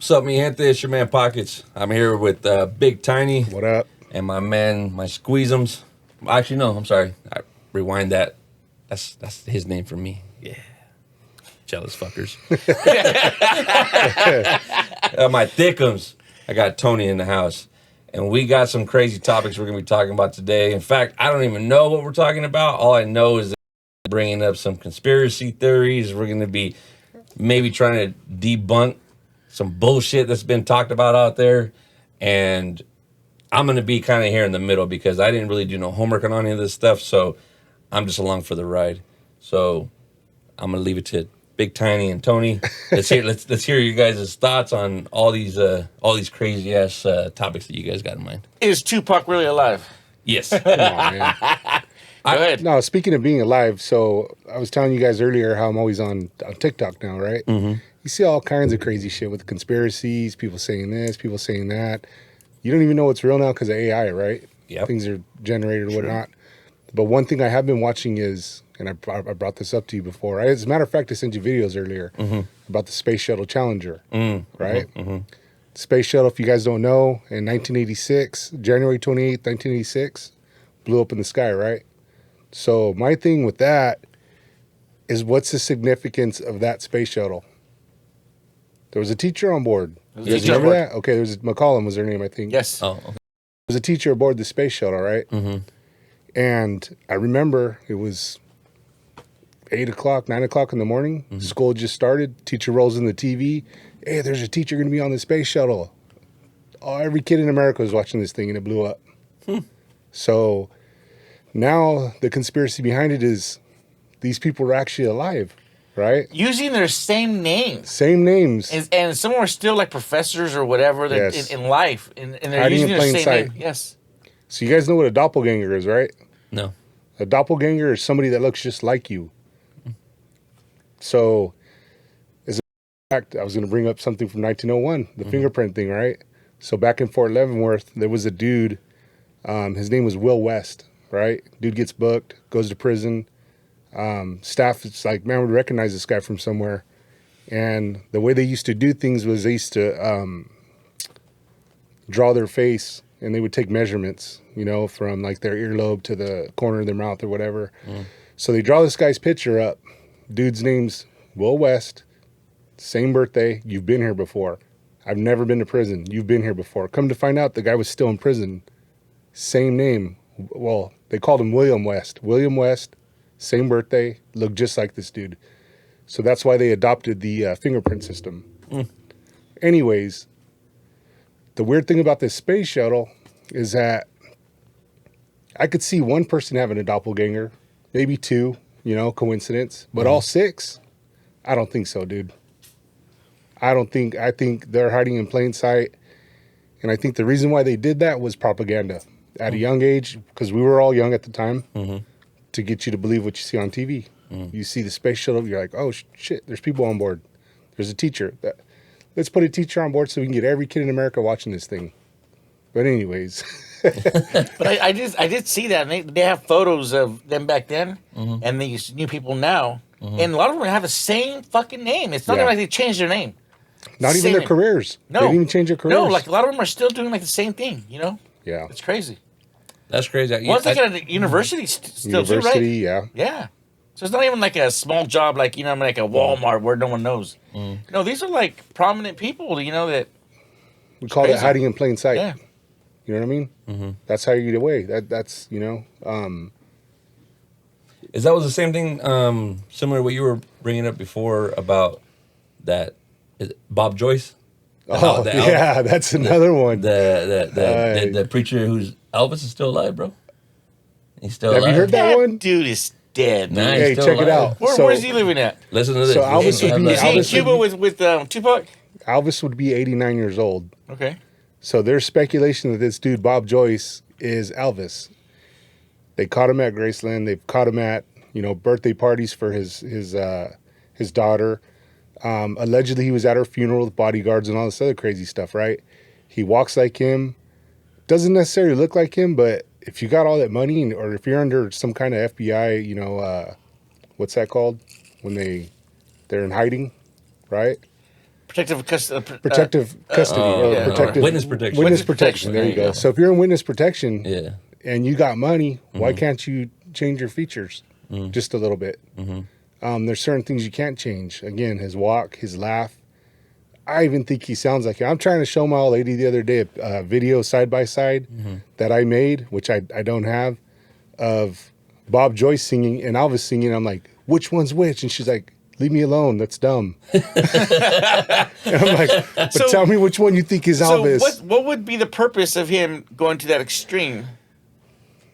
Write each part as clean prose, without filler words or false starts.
What's up, mi gente? It's your man Pockets. I'm here with Big Tiny. What up? And my man, my Squeezums. Actually, no, I'm sorry. I rewind that. That's his name for me. Yeah. Jealous fuckers. My Thickums. I got Tony in the house. And we got some crazy topics we're going to be talking about today. In fact, I don't even know what we're talking about. All I know is that we're bringing up some conspiracy theories. We're going to be maybe trying to debunk some bullshit that's been talked about out there. And I'm going to be kind of here in the middle because I didn't really do no homework on any of this stuff. So I'm just along for the ride. So I'm going to leave it to Big Tiny and Tony. Let's hear you guys' thoughts on all these crazy ass topics that you guys got in mind. Is Tupac really alive? Yes. Come on, man. Go ahead. No, speaking of being alive, so I was telling you guys earlier how I'm always on TikTok now, right? Mm-hmm. You see all kinds of crazy shit with conspiracies, people saying this, people saying that. You don't even know what's real now because of AI, right? Yep. Things are generated or whatnot. But one thing I have been watching is, and I brought this up to you before. As a matter of fact, I sent you videos earlier about the Space Shuttle Challenger, right? Mm-hmm. Space Shuttle, if you guys don't know, in 1986, January 28th, 1986, blew up in the sky, right? So my thing with that is, what's the significance of that space shuttle? There was a teacher on board. You guys remember that? Okay, there was McCollum was her name, I think. Yes. Oh, okay. There was a teacher aboard the space shuttle, right? Mm-hmm. And I remember it was 8 o'clock, 9 o'clock in the morning. Mm-hmm. School just started. Teacher rolls in the TV. Hey, there's a teacher going to be on the space shuttle. Oh, every kid in America was watching this thing, and it blew up. So now the conspiracy behind it is these people are actually alive, right? Using their same names. Same names. And some are still like professors or whatever Yes. in life. And they're Hiding using in their plain same sight. name. Yes. So you guys know what a doppelganger is, right? No. A doppelganger is somebody that looks just like you. So, as a fact, I was going to bring up something from 1901, the fingerprint thing, right? So back in Fort Leavenworth, there was a dude. His name was Will West, right? Dude gets booked, goes to prison. Staff is like, man, we recognize this guy from somewhere. And the way they used to do things was they used to draw their face, and they would take measurements, you know, from like their earlobe to the corner of their mouth or whatever. So they draw this guy's picture up. Dude's name's Will West. Same birthday. You've been here before. I've never been to prison. You've been here before. Come to find out, the guy was still in prison. Same name. Well, they called him William West. William West, same birthday, looked just like this dude. So that's why they adopted the fingerprint system. Anyways, the weird thing about this space shuttle is that I could see one person having a doppelganger, maybe two, you know, coincidence. But all six, I don't think so, dude. I think they're hiding in plain sight. And I think the reason why they did that was propaganda at a young age, because we were all young at the time, to get you to believe what you see on TV. You see the space shuttle, you're like, oh, shit, there's people on board. There's a teacher. Let's put a teacher on board so we can get every kid in America watching this thing. But anyways. But I did see that. And they have photos of them back then and these new people now. And a lot of them have the same fucking name. It's not even like they changed their name. Not even their careers. No. They didn't even change their careers. No, like a lot of them are still doing like the same thing, you know? Yeah. It's crazy. That's crazy. One's like at a university still too, right? Yeah. Yeah. So it's not even like a small job like, you know, like a Walmart where no one knows. No, these are like prominent people, you know, that... We call it hiding in plain sight. Yeah. You know what I mean? That's how you get away. That's, you know... Is that was the same thing, similar to what you were bringing up before about that Bob Joyce? Yeah, that's another one. The preacher who's Elvis is still alive, bro. He's still alive. Have you heard that one? Dude is dead. Nah, Hey, he's still check it alive. out. Where's he living at? Listen to this. So Elvis would be- Is he in Elvis Cuba with Tupac? Elvis would be 89 years old. Okay. So there's speculation that this dude, Bob Joyce, is Elvis. They caught him at Graceland. They've caught him at, you know, birthday parties for his daughter. Allegedly, he was at her funeral with bodyguards and all this other crazy stuff, right? He walks like him. Doesn't necessarily look like him, but if you got all that money, or if you're under some kind of FBI, you know, what's that called? When they're in hiding, right? Protective custody. protective witness protection. Witness protection. There you go. So if you're in witness protection, Yeah. and you got money, why can't you change your features just a little bit? There's certain things you can't change. Again, his walk, his laugh. I even think he sounds like him. I'm trying to show my old lady the other day a video side by side that I made, which I don't have, of Bob Joyce singing and Elvis singing. I'm like, which one's which? And she's like, leave me alone. That's dumb. And I'm like, but tell me which one you think is Elvis. So what would be the purpose of him going to that extreme?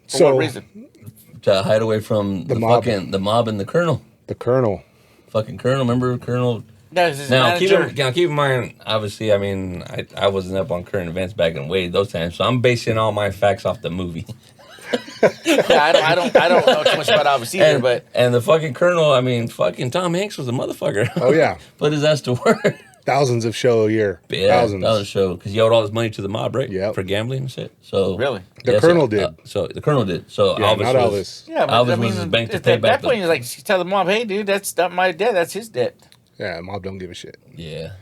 For So what reason? To hide away from the mob. the mob and the colonel. The Colonel. Fucking colonel. Remember Colonel? That was his Now keep, manager. keep in mind, obviously, I mean, I wasn't up on current events back in way those times, so I'm basing all my facts off the movie. Yeah, I don't know too much about Elvis either, but And the fucking colonel, I mean, fucking Tom Hanks was a motherfucker. Oh, yeah. Put his ass to work. Thousands of show a year. Yeah, Thousands. that was a show because he owed all his money to the mob, right? Yep. For gambling and shit. So really, The Colonel did. So the colonel did. So Yeah, Elvis not was, Elvis. yeah. But Elvis I mean, was his bank to at pay that back. point, he's like, you tell the mob, hey, dude, that's not my debt. That's his debt. Yeah, mob don't give a shit. Yeah.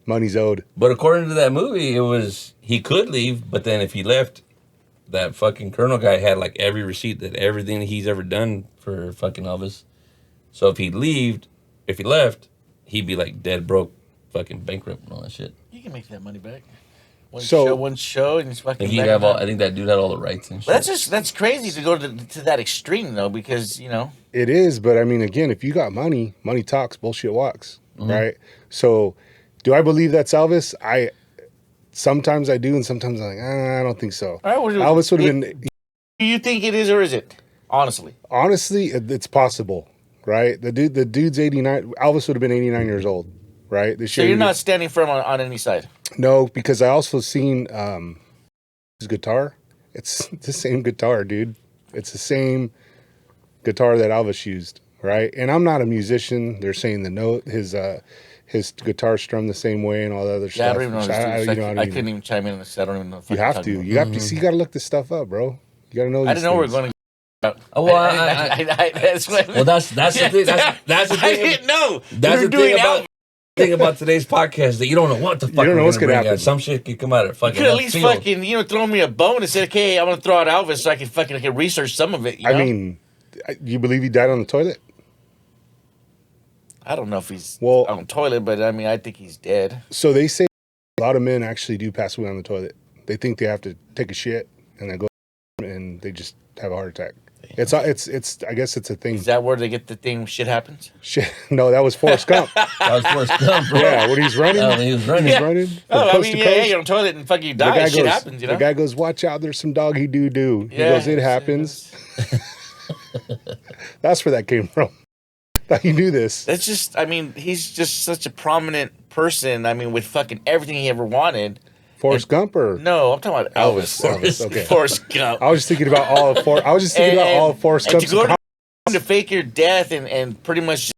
Money's owed. But according to that movie, it was he could leave, but then if he left, that fucking colonel guy had like every receipt that everything he's ever done for fucking Elvis. So if he left, he'd be like dead broke, fucking bankrupt and all that shit. You can make that money back. So- One show, and it's fucking. And he'd back have on all. that. I think that dude had all the rights and shit. But that's crazy to go to that extreme though, because It is, but I mean, again, if you got money, money talks, bullshit walks, right? So, do I believe that's Elvis? Sometimes I do, and sometimes I'm like, I don't think so. All right, well, Elvis would have been, Do you think it is or is it? Honestly, honestly, it's possible, right? The dude's 89. Elvis would have been 89 years old, right? This so year, you're not standing firm on any side. No, because I also seen his guitar. It's the same guitar, dude. It's the same guitar that Elvis used, right? And I'm not a musician. They're saying the note, his guitar strummed the same way and all the other Yeah, stuff. I don't even know. which This dude. I It's like, don't I even- couldn't even chime in on this. I don't even know. If You have to. You have to. See, you got to look this stuff up, bro. You got to know. I These didn't know we were things. going to. Oh, well, That's what. well, that's the thing. That's the I thing. didn't know. That's We the were thing doing about. Thing about today's podcast that you don't know what the fuck don't know we're what's gonna gonna bring out. happen. Some shit could come out of fucking You could at left least field. fucking throw me a bone and say, okay, I'm gonna throw out Elvis so I can research some of it. You know? I mean, you believe he died on the toilet? I don't know if he's Well- on the toilet, but I mean, I think he's dead. So they say a lot of men actually do pass away on the toilet. They think they have to take a shit and then go and they just have a heart attack. It's I guess it's a thing. Is that where they get the thing? Shit happens. Shit. No, that was Forrest Gump. That was Forrest Gump, bro. Yeah, when he's running. Oh, he was running. He's running from Oh, I coast mean, to yeah, coast. you're on the toilet and fucking you The die. guy Shit goes, happens, you know. The guy goes, watch out, there's some doggy doo-doo. He Yeah, goes, it happens. That's where that came from. Thought you knew this. That's just. I mean, he's just such a prominent person. I mean, with fucking everything he ever wanted. Forrest Gump or No, I'm talking about Elvis. Elvis, okay. Forrest Gump. I was just thinking about all of Forrest and Gump's to go to fake your death and pretty much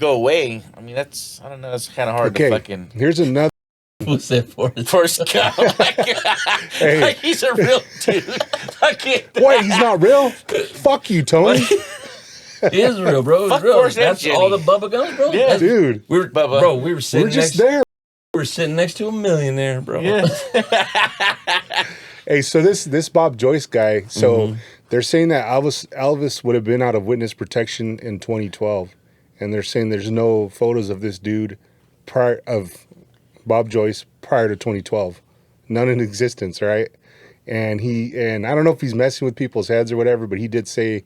go away. I mean, that's I don't know. That's kind of hard to Okay, fucking. here's another. Who said Forrest? Forrest Gump. Hey. Like he's a real dude. Fucking. Wait, he's not real? Fuck you, Tony. He is real, bro. It's Fuck real. Forrest and That's Jenny. all the Bubba Gums, bro. Yeah. That's- Dude, we were, Bubba. bro. We were sitting we're just next. there. We were sitting next to a millionaire, bro. Yeah. Hey, so this Bob Joyce guy, so they're saying that Elvis would have been out of witness protection in 2012, and they're saying there's no photos of this dude of Bob Joyce prior to 2012, none in existence, right? And I don't know if he's messing with people's heads or whatever, but he did say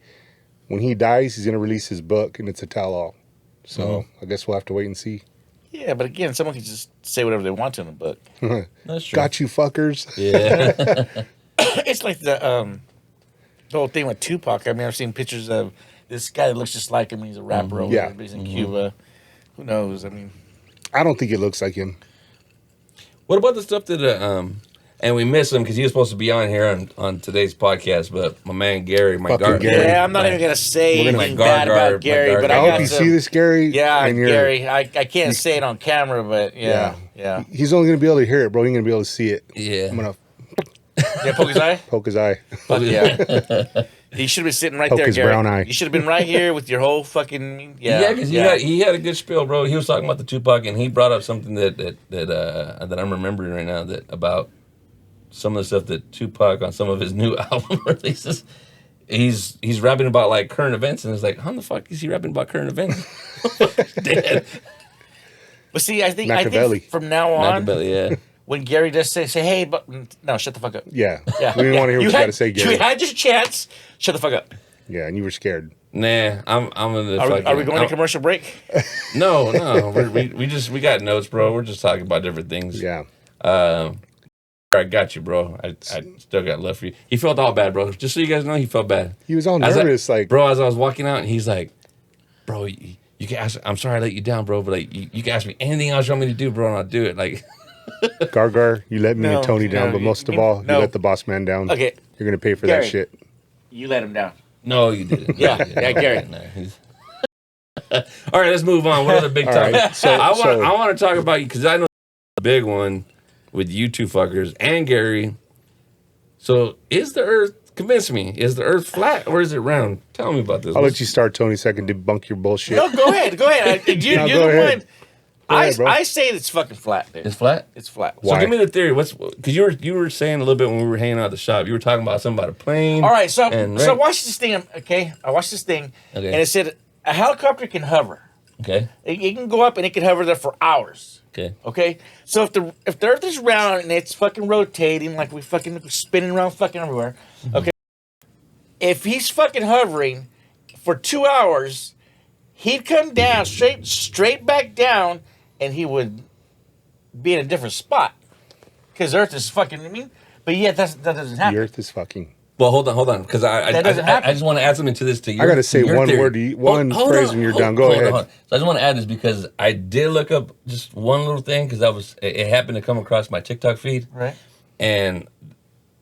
when he dies, he's gonna release his book, and it's a tell-all. So I guess we'll have to wait and see. Yeah, but again, someone can just say whatever they want to in a book. That's true. Got you, fuckers. Yeah. It's like the whole thing with Tupac. I mean, I've seen pictures of this guy that looks just like him. He's a rapper over Yeah. there. But he's in Cuba. Who knows? I mean, I don't think it looks like him. What about the stuff that and we miss him because he was supposed to be on here on today's podcast, but my man Gary, my Fucking guard, Gary. yeah, I'm not even gonna say We're gonna- anything my bad guard, about Gary, my but guard. I I hope got you some. see this, Gary. Yeah, and you're- Gary. I can't say it on camera, but yeah. He's only gonna be able to hear it, bro. He ain't gonna be able to see it. Yeah. I'm gonna Yeah, poke his eye. poke his eye. Fuck yeah. You should have been sitting right Poke there, his Gary. brown eye. You should have been right here with your whole fucking Yeah, because he had a good spiel, bro. He was talking about the Tupac, and he brought up something that I'm remembering right now that about some of the stuff that Tupac on some of his new album releases. He's rapping about like current events, and it's like, how the fuck is he rapping about current events? Dead. But see, I think from now on, Machiavelli, yeah. when Gary does say, hey, but no, shut the fuck up. Yeah. Yeah. We didn't want to hear what you got to say, Gary. You had your chance. Shut the fuck up. Yeah, and you were scared. Nah, I'm gonna. Are we going to commercial break? No. We got notes, bro. We're just talking about different things. Yeah. I got you, bro. I still got love for you. He felt all bad, bro. Just so you guys know, he felt bad. He was all nervous, like, bro. As I was walking out, and he's like, bro, you can ask. I'm sorry I let you down, bro, but like, you can ask me anything else you want me to do, bro, and I'll do it. Like, Gargar, you let me and Tony down, but most of all, you let the boss man down. Okay, you're gonna pay for Gary, that shit. You let him down. No, you didn't. Yeah, Gary. All right, let's move on. What other big topic? Right, so I want to talk about you because I know the big one with you two fuckers and Gary. So, is the Earth? Convince me. Is the Earth flat or is it round? Tell me about this. I'll let you start, Tony, so I can debunk your bullshit. No, go ahead. You're go the ahead. one. Go ahead, bro. I say it's fucking flat, dude. It's flat. It's flat. So Why? give me the theory. Because you were saying a little bit when we were hanging out at the shop. You were talking about something about a plane. All right, so I watch this thing. Okay, I watched this thing, Okay. and it said a helicopter can hover. Okay. It can go up and it can hover there for hours. Okay. Okay, so if the Earth is round and it's fucking rotating like we fucking spinning around fucking everywhere, okay. If he's fucking hovering for 2 hours, he'd come down straight back down, and he would be in a different spot because Earth is fucking. I mean, but yet that doesn't happen. The Earth is fucking. Well, hold on, because I just want to add something to this. I got to say one word, one phrase when you're done. Go ahead. So I just want to add this because I did look up just one little thing because it happened to come across my TikTok feed. Right. And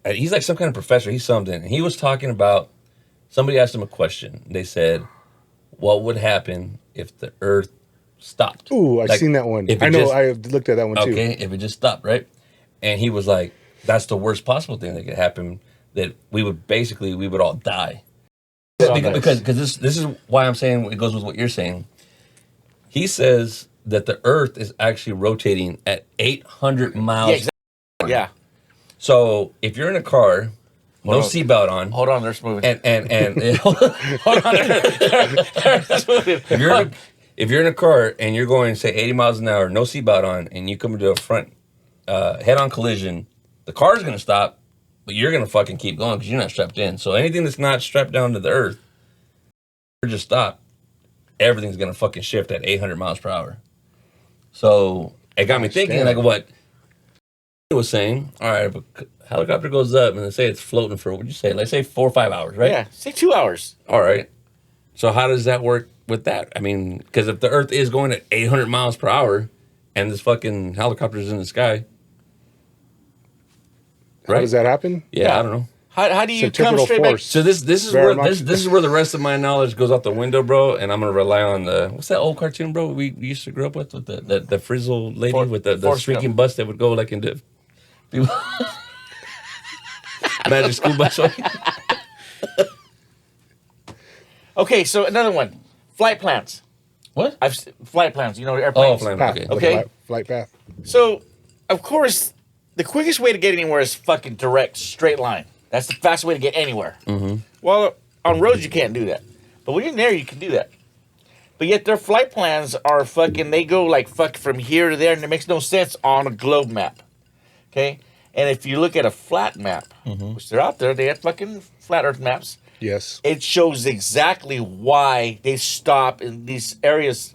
he's like some kind of professor. He's something. And he was talking about, somebody asked him a question. They said, what would happen if the Earth stopped? Ooh, I've seen that one. I know, I looked at that one too. Okay, if it just stopped, right? And he was like, that's the worst possible thing that could happen, that we would all die. Because this is why I'm saying it goes with what you're saying. He says that the Earth is actually rotating at 800 miles. Yeah, exactly. Yeah. So if you're in a car, no seatbelt on. Hold on, there's moving. And hold on, there's moving. If you're in a car and you're going, say, 80 miles an hour, no seatbelt on, and you come into a front head-on collision, the car's going to stop, but you're going to fucking keep going because you're not strapped in. So anything that's not strapped down to the earth, you're just stopped. Everything's going to fucking shift at 800 miles per hour. So it got me thinking, like what he was saying. All right, if a helicopter goes up and they say it's floating for, what'd you say? Let's say 4 or 5 hours, right? Yeah, say 2 hours. All right. So how does that work with that? I mean, because if the Earth is going at 800 miles per hour and this fucking helicopter's in the sky, How does that happen? Yeah, I don't know. How do you come straight back? So this is where the rest of my knowledge goes out the window, bro. And I'm gonna rely on what's that old cartoon, bro? We used to grow up with the frizzle lady with the shrinking bus that would go like into people. Magic School Bus. Okay, so another one, flight plans. What? Flight plans. You know, airplanes. Oh, Path. Okay. Flight path. So, of course, the quickest way to get anywhere is fucking direct, straight line. That's the fastest way to get anywhere. Mm-hmm. Well, on roads you can't do that, but when you're in there you can do that. But yet their flight plans are fucking. They go like fuck from here to there, and it makes no sense on a globe map. Okay, and if you look at a flat map, which they're out there, they have fucking flat Earth maps. Yes. It shows exactly why they stop in these areas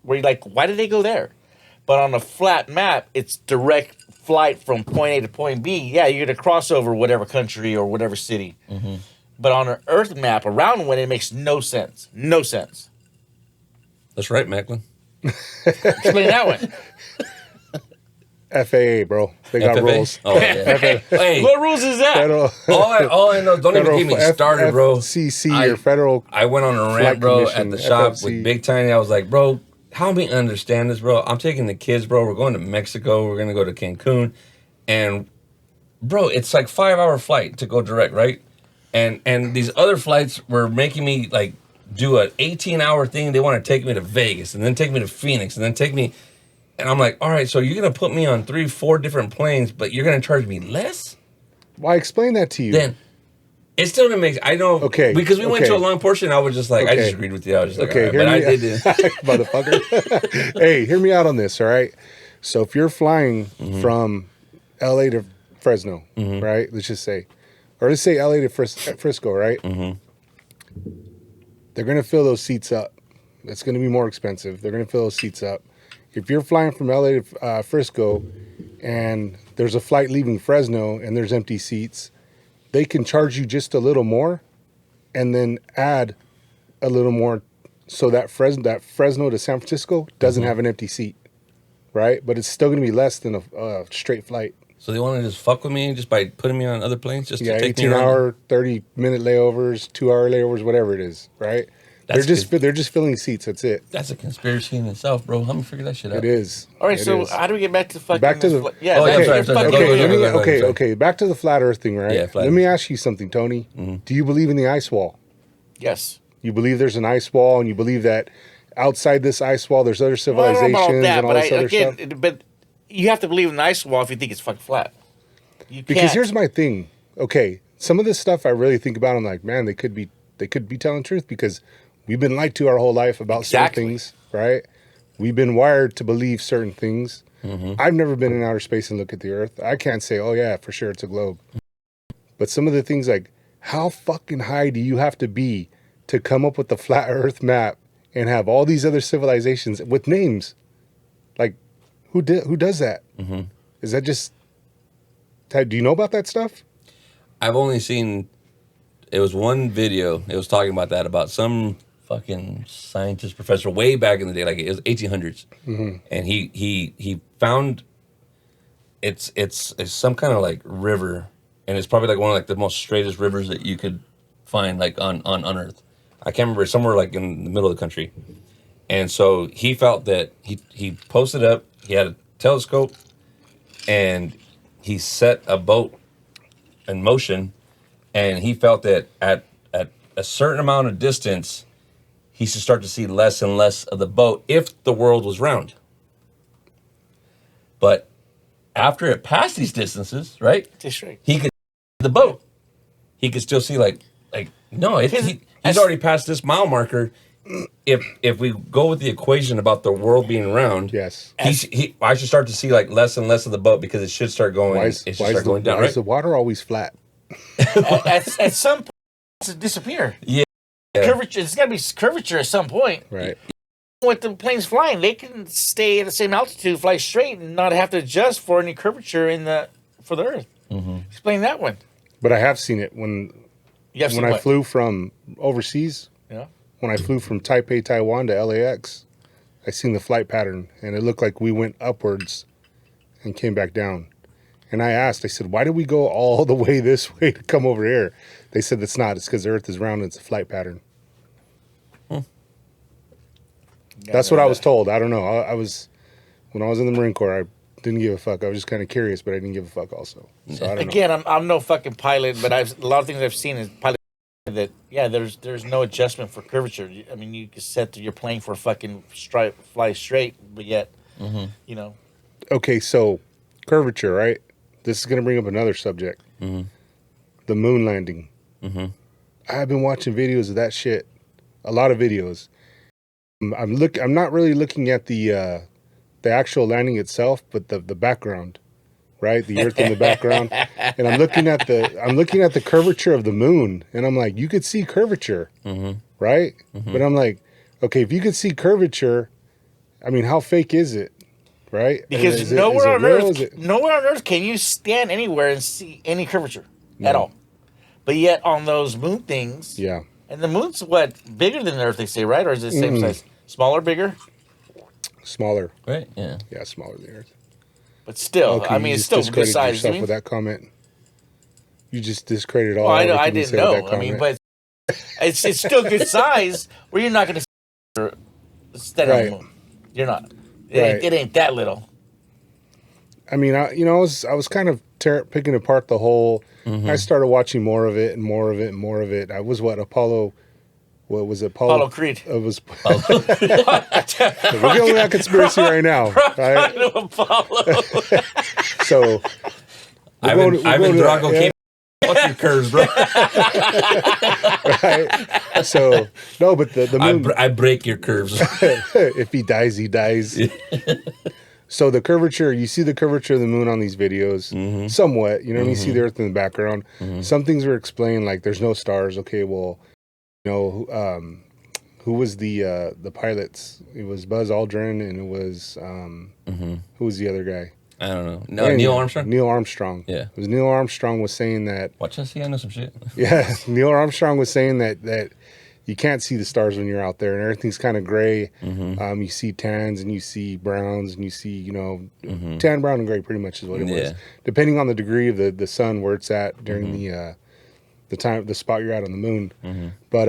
where you're like, why did they go there? But on a flat map, it's direct flight from point A to point B. Yeah, you're going to cross over whatever country or whatever city. Mm-hmm. But on an Earth map, around one, it makes no sense. No sense. That's right, Macklin. Explain that one. FAA, bro. They got FFA? rules. Oh, yeah. Hey, What rules is that? Federal, all I know, don't even get me started, bro. FCC or federal. I went on a rant, bro, at the shop with Big Tiny. I was like, bro, help me understand this, bro. I'm taking the kids, bro. We're going to Mexico. We're going to go to Cancun. And, bro, it's like 5-hour flight to go direct, right? and these other flights were making me like do an 18-hour thing. They want to take me to Vegas and then take me to Phoenix and then take me, and I'm like, all right, so you're gonna put me on 3-4 different planes, but you're gonna charge me less? Why explain that to you? Then it still didn't make. I know, Okay, because we went to a long portion. I was just like, I Okay. just agreed with you. I was just like, Okay, all right, but I hear me did. motherfucker. Hey, hear me out on this, all right? So if you're flying from LA to Fresno, right? Let's just say, or let's say LA to Frisco, right? They're gonna fill those seats up. It's gonna be more expensive. They're gonna fill those seats up. If you're flying from LA to Frisco, and there's a flight leaving Fresno, and there's empty seats, they can charge you just a little more, and then add a little more, so that Fresno to San Francisco doesn't have an empty seat, right? But it's still going to be less than a straight flight. So they want to just fuck with me just by putting me on other planes, just to Yeah, take me 18-hour, 30-minute layovers, 2-hour layovers, whatever it is, right? That's They're just filling seats. That's it. That's a conspiracy in itself, bro. Let me figure that shit out. It is. All right, It so is. how do we get back to fucking? Back to the- yeah. Oh, yeah, back I'm to sorry, your I'm sorry. fucking- Go, Okay, go, let me, go, go, okay, go. okay. Back to the flat Earth thing, right? Yeah, flat Let me Earth. ask you something, Tony. Do you believe in the ice wall? Yes. You believe there's an ice wall, and you believe that outside this ice wall, there's other Well, I civilizations don't know about that, and all but this other stuff? but you have to believe in the ice wall if you think it's fucking flat. You Because can't. here's my thing. Okay, some of this stuff I really think about. I'm like, man, they could be telling the truth, because we've been lied to our whole life about Exactly. certain things, right? We've been wired to believe certain things. I've never been in outer space and looked at the Earth. I can't say, oh yeah, for sure it's a globe. But some of the things, like, how fucking high do you have to be to come up with the flat Earth map and have all these other civilizations with names? Like, who does that? Is that just? Do you know about that stuff? I've only seen, it was one video. It was talking about that, about some fucking scientist professor way back in the day, like it was 1800s, and he found it's some kind of like river, and it's probably like one of like the most straightest rivers that you could find like on Earth. I can't remember, somewhere like in the middle of the country, and so he felt that he posted up. He had a telescope, and he set a boat in motion, and he felt that at a certain amount of distance, he should start to see less and less of the boat if the world was round. But after it passed these distances, right? Just right. He could see the boat. He could still see like no, he's already passed this mile marker. If we go with the equation about the world being round, Yes. I should start to see like less and less of the boat, because it should start going. It should start going down. Why Right? is the water always flat? at some point, it's to disappear. Yeah. Curvature. It's got to be curvature at some point. Right. With the planes flying, they can stay at the same altitude, fly straight, and not have to adjust for any curvature for the Earth. Explain that one. But I have seen it when I flew from overseas. Yeah. When I flew from Taipei, Taiwan to LAX, I seen the flight pattern, and it looked like we went upwards and came back down. And I said, why did we go all the way this way to come over here? They said it's not. It's because the Earth is round and it's a flight pattern. That's what I was told. I don't know. When I was in the Marine Corps, I didn't give a fuck. I was just kind of curious, but I didn't give a fuck also. So I don't know. Again, I'm no fucking pilot, but a lot of things I've seen is pilot that there's no adjustment for curvature. I mean, you can set your plane for fucking fly straight, but yet, you know. Okay, so curvature, right? This is going to bring up another subject. The moon landing. I've been watching videos of that shit. A lot of videos. I'm not really looking at the actual landing itself, but the background, right? The Earth in the background, and I'm looking at the curvature of the moon, and I'm like, you could see curvature, right? But I'm like, okay, if you could see curvature, I mean, how fake is it, right? Because Is it nowhere on real? Earth can you stand anywhere and see any curvature at all. But yet on those moon things, Yeah. and the moon's what, bigger than the Earth, they say, right? Or is it the same size? Smaller, bigger? Smaller. Right? Yeah. Yeah, smaller than the Earth. But still, Okay, I mean, you it's just still good discredited size. yourself I mean, with that comment. You just discredited all. well, I everything you didn't said with know. that I mean, comment. but it's still good size where you're not going to stand on the moon. You're not. It ain't that little. I mean, I was kind of picking apart the whole. Mm-hmm. I started watching more of it and more of it and more of it. I was Apollo. What was it? Apollo Creed. It was. We're We're going that conspiracy right now, right? Apollo. So Ivan Drago yeah, came. Fuck your curves, bro. right. So no, but the moon. I break your curves. If he dies, he dies. So the curvature, you see the curvature of the moon on these videos, somewhat. You know, you see the Earth in the background. Some things were explained, like there's no stars. Okay, well, you know, who was the pilots? It was Buzz Aldrin, and it was who was the other guy? I don't know. No, Neil Armstrong. Neil Armstrong. Yeah. It was Neil Armstrong was saying that. Watch us. See, I know some shit. Yeah, Neil Armstrong was saying that you can't see the stars when you're out there, and everything's kind of gray. You see tans and you see browns and you see, tan, brown, and gray pretty much is what it was, depending on the degree of the sun where it's at during the time, the spot you're at on the moon. But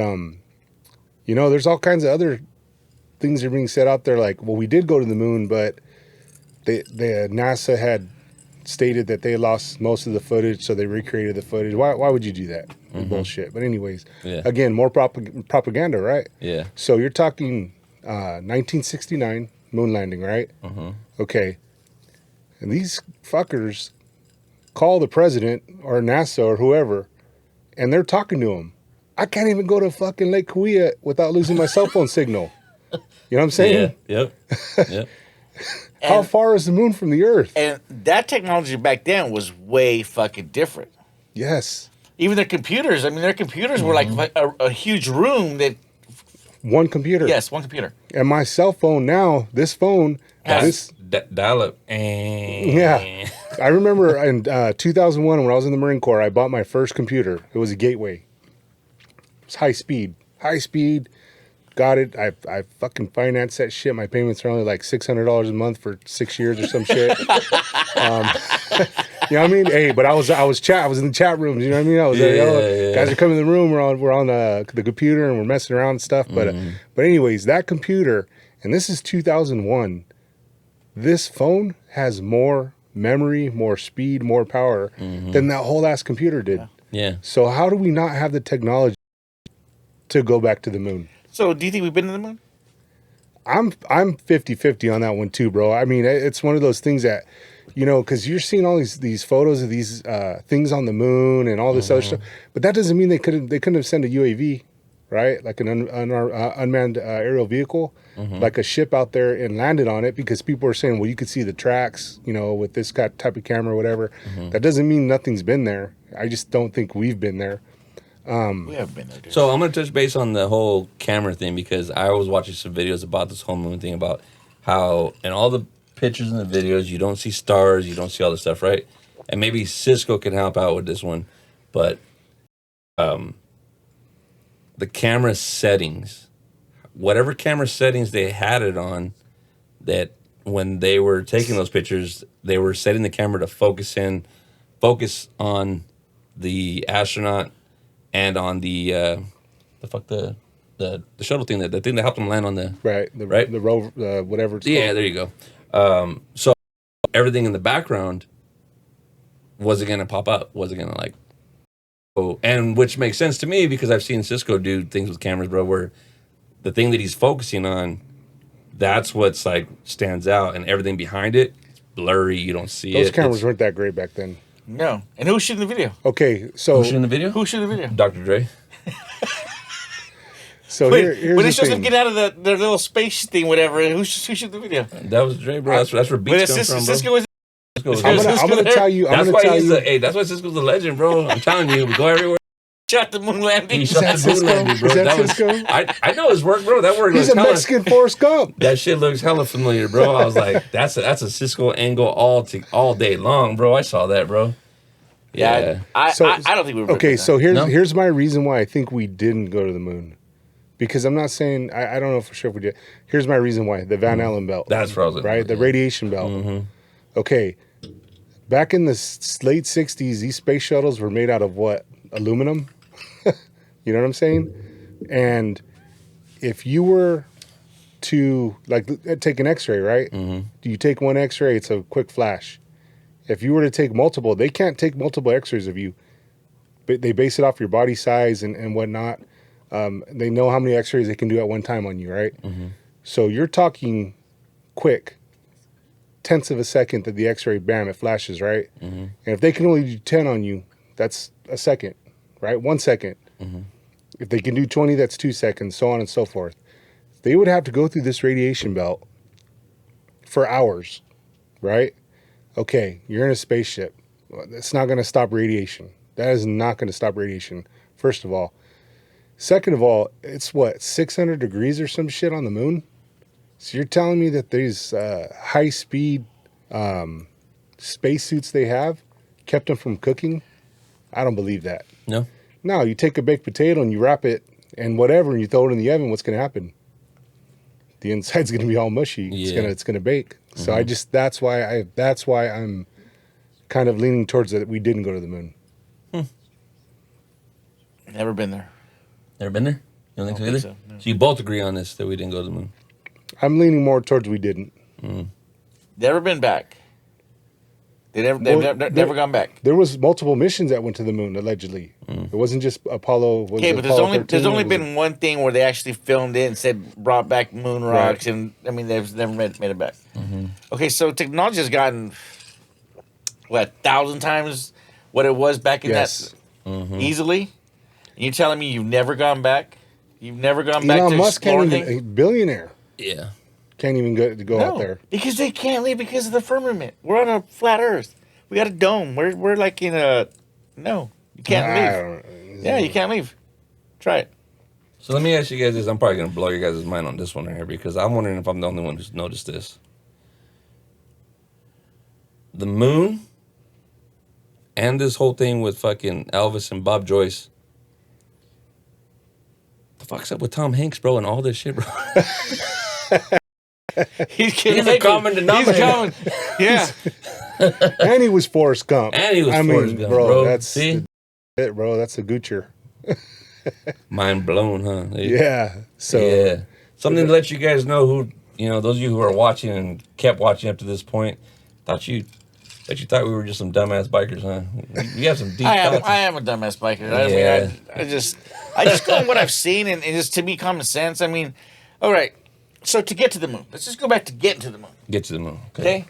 there's all kinds of other things that are being said out there. Like, well, we did go to the moon, but the NASA had stated that they lost most of the footage, so they recreated the footage. Why would you do that? Bullshit. But anyways, again, more propaganda, right? Yeah. So you're talking 1969 moon landing, right? Okay. And these fuckers call the president or NASA or whoever, and they're talking to him. I can't even go to fucking Lake Kauai without losing my cell phone signal. You know what I'm saying? Yeah. Yep. How far is the moon from the Earth? And that technology back then was way fucking different. Yes. Even their computers. I mean, their computers were like a huge room that. One computer. Yes, one computer. And my cell phone now, this phone, Dial up. yeah. I remember in 2001 when I was in the Marine Corps, I bought my first computer. It was a Gateway. It was high speed. Got it. I fucking financed that shit. My payments are only like $600 a month for 6 years or some shit. You know what I mean? Hey, but I was in the chat rooms. You know what I mean? I was guys are coming in the room. We're on the computer and we're messing around and stuff. But anyways, that computer, and this is 2001. This phone has more memory, more speed, more power than that whole ass computer did. Yeah. So how do we not have the technology to go back to the moon? So, do you think we've been to the moon? I'm 50-50 on that one too, bro. I mean, it's one of those things that, because you're seeing all these photos of these things on the moon and all this other stuff, but that doesn't mean they couldn't have sent a UAV, right? Like an unmanned aerial vehicle, like a ship out there and landed on it, because people are saying, well, you could see the tracks, with this type of camera or whatever. That doesn't mean nothing's been there. I just don't think we've been there. We haven't been there, dude. So I'm going to touch base on the whole camera thing, because I was watching some videos about this whole moon thing, about how in all the pictures and the videos, you don't see stars, you don't see all this stuff, right? And maybe Cisco can help out with this one, but the camera settings, whatever camera settings they had it on, that when they were taking those pictures, they were setting the camera to focus on the astronaut and on the shuttle thing, the thing that helped them land on the the rover, whatever it's called. There you go. So everything in the background wasn't gonna pop up, wasn't gonna and which makes sense to me, because I've seen Cisco do things with cameras, bro, where the thing that he's focusing on, that's what's stands out, and everything behind it, it's blurry, you don't see it. Those cameras weren't that great back then. No. And who's shooting the video? Okay, so Who's shooting the video? Who's shooting the video? Dr. Dre. So here's when the it shows thing. them get out of their little space thing, whatever, who's shooting the video? That was Dre, bro. That's where beats come from, bro. Cisco was. I'm gonna tell you. That's why Cisco's a legend, bro. I'm telling you, we go everywhere. Shot the moon landing. He shot the moon landing, bro. Is that Cisco? I know his work, bro. That work He's looks a Mexican Forrest Gump. That shit looks hella familiar, bro. I was like, that's a Cisco angle all day long, bro. I saw that, bro. Yeah. I don't think we were. Okay, so here's my reason why I think we didn't go to the moon. Because I'm not saying, I don't know for sure if we did. Here's my reason why. The Van Allen belt. That's frozen. Right? The radiation belt. Okay. Back in the late 60s, these space shuttles were made out of what? Aluminum? You know what I'm saying? And if you were to, take an x-ray, right? You take one x-ray, it's a quick flash. If you were to take multiple, they can't take multiple X-rays of you. But they base it off your body size and whatnot. They know how many X-rays they can do at one time on you, right? Mm-hmm. So you're talking quick, tenths of a second that the X-ray, bam, it flashes, right? Mm-hmm. And if they can only do 10 on you, that's a second, right? 1 second. Mm-hmm. If they can do 20, that's 2 seconds, so on and so forth. They would have to go through this radiation belt for hours, right? Okay, you're in a spaceship. It's not going to stop radiation. That is not going to stop radiation, first of all. Second of all, it's 600 degrees or some shit on the moon? So you're telling me that these high-speed spacesuits they have kept them from cooking? I don't believe that. No? No, you take a baked potato and you wrap it and whatever, and you throw it in the oven, what's going to happen? The inside's going to be all mushy. Yeah. It's going to bake. Mm-hmm. So that's why I'm kind of leaning towards that we didn't go to the moon. Never been there. Never been there? You don't think so either? So, no. So you both agree on this, that we didn't go to the moon? I'm leaning more towards we didn't. Never been back. They've never gone back. There was multiple missions that went to the moon, allegedly. It wasn't just Apollo. Okay, but there's only been one thing where they actually filmed it and said brought back moon rocks, right. and I mean they've never made it back. Mm-hmm. Okay, so technology has gotten 1,000 times what it was back in that easily. And you're telling me you've never gone back? You've never gone back to Musk explore can't things? even, a billionaire. Yeah. Can't even go out there. Because they can't leave because of the firmament. We're on a flat Earth. We got a dome. We're like in a... No, you can't leave. Yeah, you can't leave. Try it. So let me ask you guys this. I'm probably going to blow your guys' mind on this one right here because I'm wondering if I'm the only one who's noticed this. The moon and this whole thing with fucking Elvis and Bob Joyce. The fuck's up with Tom Hanks, bro, and all this shit, bro? He's a common denominator. He's coming. Yeah. And he was Forrest Gump. Forrest Gump, bro. That's See? it, bro. That's a Goocher. Mind blown, huh? Yeah. So yeah. Something to let you guys know who, those of you who are watching and kept watching up to this point, thought you thought we were just some dumbass bikers, huh? You have some deep thoughts. I am a dumbass biker. Yeah. I just go on what I've seen, and just to me, common sense. I mean, all right. So to get to the moon, let's just go back to getting to the moon. Get to the moon. Okay.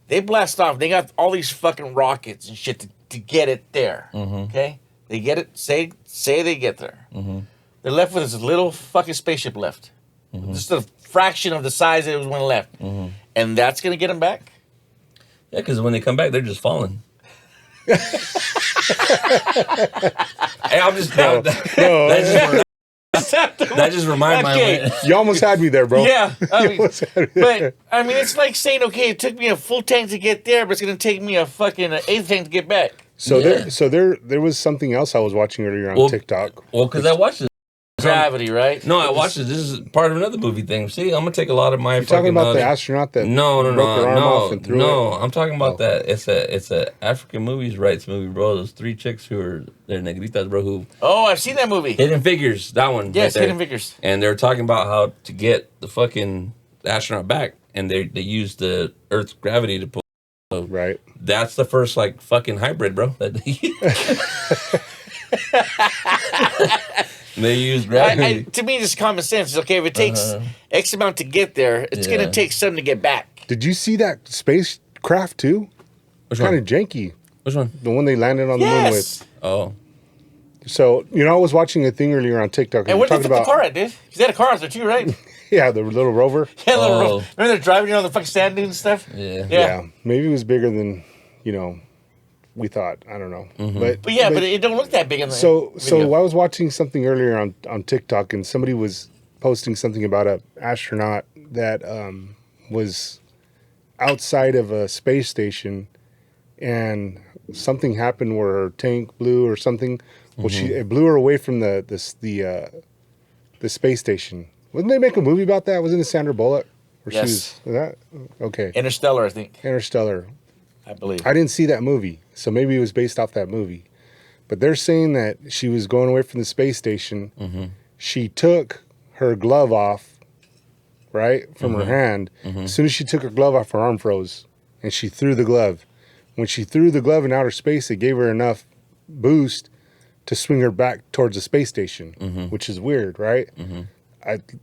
They blast off. They got all these fucking rockets and shit to get it there. Mm-hmm. Okay. They get it. Say they get there. Mm-hmm. They're left with this little fucking spaceship left. Mm-hmm. Just a fraction of the size that it was when it left. Mm-hmm. And that's gonna get them back. Yeah, because when they come back, they're just falling. Hey, I'm just that just reminded me. You almost had me there, bro. Yeah, but I mean, it's like saying, okay, it took me a full tank to get there, but it's gonna take me a fucking eighth tank to get back. So there was something else I was watching earlier on TikTok. Well, because I watched it. Gravity, right? No, I watched it. This is part of another movie thing. See, I'm gonna take a lot of my. You're talking about the astronaut that broke their arm off and threw it? I'm talking about that. It's a African movies rights movie, bro. Those 3 chicks who are they're negritas, bro. Who? Oh, I've seen that movie. Hidden Figures, that one. Yes, right Hidden Figures. And they're talking about how to get the fucking astronaut back, and they use the Earth's gravity to pull. So right. That's the first like fucking hybrid, bro. They use gravity. To me, just common sense. It's okay if it takes X amount to get there. It's gonna take some to get back. Did you see that spacecraft too? Which one? Kind of janky. Which one? The one they landed on the moon with. Oh. So I was watching a thing earlier on TikTok. And where did they put the car at, dude? Because they had a car out there too, right? Yeah, the little rover. Yeah, little rover. Remember they're driving on the fucking sand dunes and stuff? Yeah. Maybe it was bigger than we thought. I don't know. Mm-hmm. But it don't look that big in the So I was watching something earlier on TikTok, and somebody was posting something about an astronaut that was outside of a space station, and something happened where her tank blew or something. Well, it blew her away from the space station. Wouldn't they make a movie about that? Wasn't it Sandra Bullock? Yes. Was that? Okay. Interstellar, I think. Interstellar. I believe. I didn't see that movie, so maybe it was based off that movie. But they're saying that she was going away from the space station. Mm-hmm. She took her glove off, right, from her hand. Mm-hmm. As soon as she took her glove off, her arm froze, and she threw the glove. When she threw the glove in outer space, it gave her enough boost to swing her back towards the space station, which is weird, right?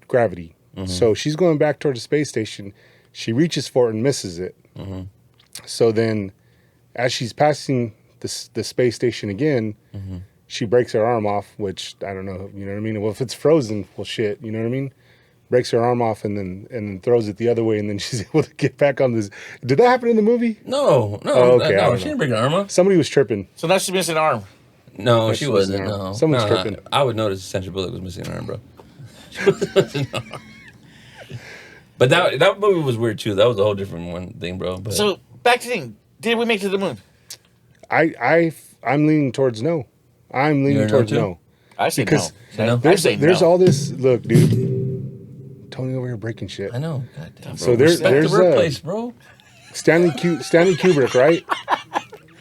Gravity. So she's going back towards the space station. She reaches for it and misses it. So then, as she's passing the space station again, she breaks her arm off, which I don't know, you know what I mean? Well, if it's frozen, well, shit, you know what I mean? Breaks her arm off and then throws it the other way, and then she's able to get back on this. Did that happen in the movie? No, Oh, okay, I no, don't she know. didn't break her arm off. Somebody was tripping. So now she's missing an arm. No, Yes, she she was wasn't. an arm. No, Someone's no, tripping. I would notice Sandra Bullock was missing an arm, bro. She was missing an arm. But that movie was weird too. That was a whole different one thing, bro. But So back to the thing. Did we make it to the moon? I'm leaning towards no. I'm leaning You're a no towards too? no. I say Because no. No? I say There's no. all this. Look, dude. Tony over here breaking shit. I know. God damn, bro. So there's Respect the workplace, bro. Stanley Kubrick, right?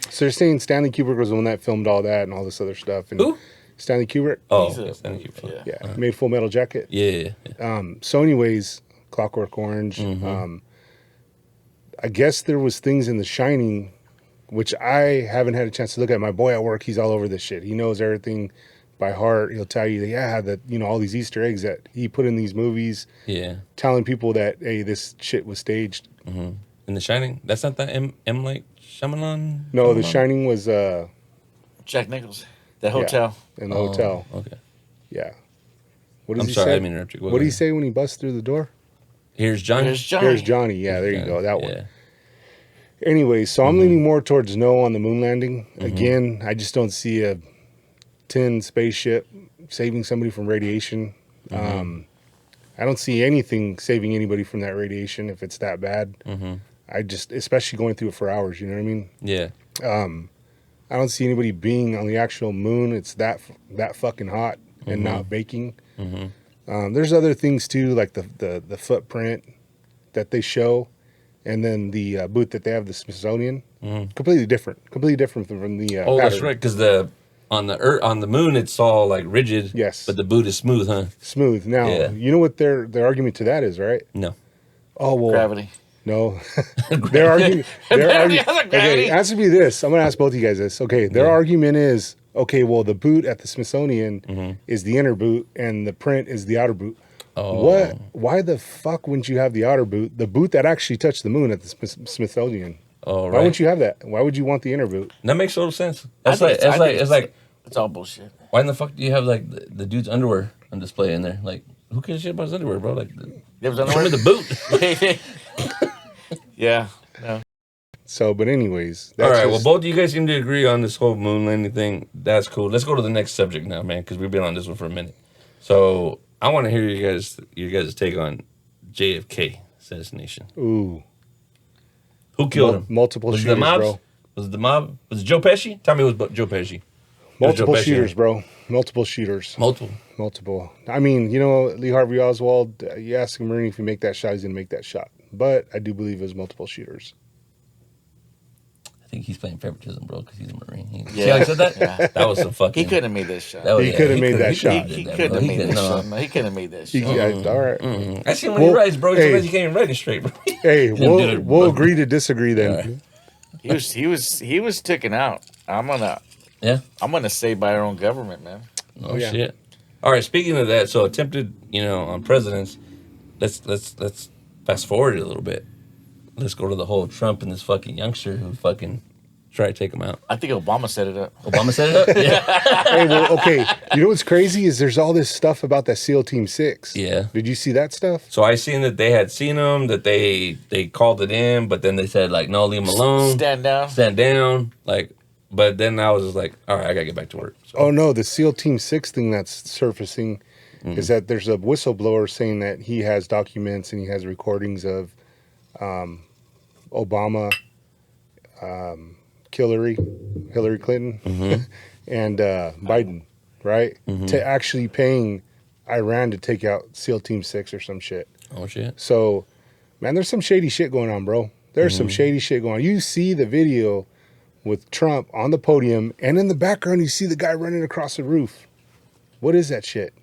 So they're saying Stanley Kubrick was the one that filmed all that and all this other stuff. And Who? Stanley Kubrick. Oh, He's a- yes, thank you. yeah. Yeah, made Full Metal Jacket. Yeah. So, anyways, Clockwork Orange. I guess there was things in The Shining, which I haven't had a chance to look at. My boy at work, he's all over this shit. He knows everything by heart. He'll tell you, that all these Easter eggs that he put in these movies, Yeah. telling people that hey, this shit was staged. In The Shining, that's not that M Night Shyamalan. No, The Shyamalan? Shining was Jack Nichols. The hotel. in the hotel. Okay. Yeah. What does I'm he sorry, I say? didn't mean to interrupt you. What did he say when he busts through the door? Here's Johnny. There's Johnny. Here's Johnny. Yeah, there you go. That one. Yeah. Anyway, so I'm leaning more towards no on the moon landing. Again, I just don't see a tin spaceship saving somebody from radiation. I don't see anything saving anybody from that radiation if it's that bad. I just, especially going through it for hours, you know what I mean? Yeah. I don't see anybody being on the actual moon. It's that fucking hot and not baking. There's other things too, like the footprint that they show, and then the booth that they have, the Smithsonian. Completely different from the. Oh, that's pattern. right. Because on the moon, it's all like rigid. Yes. But the boot is smooth, huh? Smooth. Now Yeah. you know what their argument to that is, right? No. Oh well, Gravity. no. Their argument. Okay, answer me this. I'm gonna ask both of you guys this. Okay, their argument is okay. Well, the boot at the Smithsonian is the inner boot, and the print is the outer boot. Oh. What? Why the fuck wouldn't you have the outer boot, the boot that actually touched the moon at the Smithsonian? Oh, right. Why wouldn't you have that? Why would you want the inner boot? That makes total sense. I That's think like it's- it's like It's all bullshit. why in the fuck do you have like the dude's underwear on display in there? Like who cares shit about his underwear, bro? Like There was show underwear. me the boot. Yeah. No. So, but anyways, All right. Well, just- both of you guys seem to agree on this whole moon landing thing. That's cool. Let's go to the next subject now, man, because we've been on this one for a minute. So I want to hear your guys' take on JFK assassination. ooh, Who killed him? multiple Was it shooters, the mobs? bro. Was it the mob? Was it Joe Pesci? Tell me it was Joe Pesci. It was Multiple Joe Pesci, shooters, huh? bro. Multiple shooters. Multiple. I mean, Lee Harvey Oswald, you ask a Marine if you make that shot, he's going to make that shot. But I do believe it was multiple shooters. I think he's playing favoritism, bro, because he's a Marine. See Yeah. how he said that? Yeah. That was some fucking. He couldn't have made this shot. that was- He could've made that shot. He that, couldn't bro. have made couldn't- this no. shot. No, he couldn't have made this He, shot. all right. I see him when he Well, writes, bro. hey. Sometimes he can't even write it straight, bro. Hey, He didn't do it, we'll bro. agree to disagree then. All right. He was taken out. I'm Yeah. gonna say by our own government, man. Oh yeah. shit. All right. Speaking of that, so attempted, on presidents. Let's fast forward it a little bit. Let's go to the whole Trump and this fucking youngster who fucking tried to take him out. I think Obama set it up. Obama set it up. Yeah. Hey, well, okay. You know what's crazy is there's all this stuff about that SEAL Team 6. Yeah. Did you see that stuff? So I seen that they had seen him, that they called it in, but then they said like, no, leave him alone. Stand down. Stand down. Like, but then I was just like, all right, I gotta get back to work. So, Oh, no. The SEAL Team 6 thing that's surfacing is that there's a whistleblower saying that he has documents and he has recordings of Obama, Hillary Clinton, and Biden, right? To actually paying Iran to take out SEAL Team 6 or some shit. oh shit. So, man, there's some shady shit going on, bro. There's some shady shit going on. You see the video with Trump on the podium, and in the background, you see the guy running across the roof. What is that shit?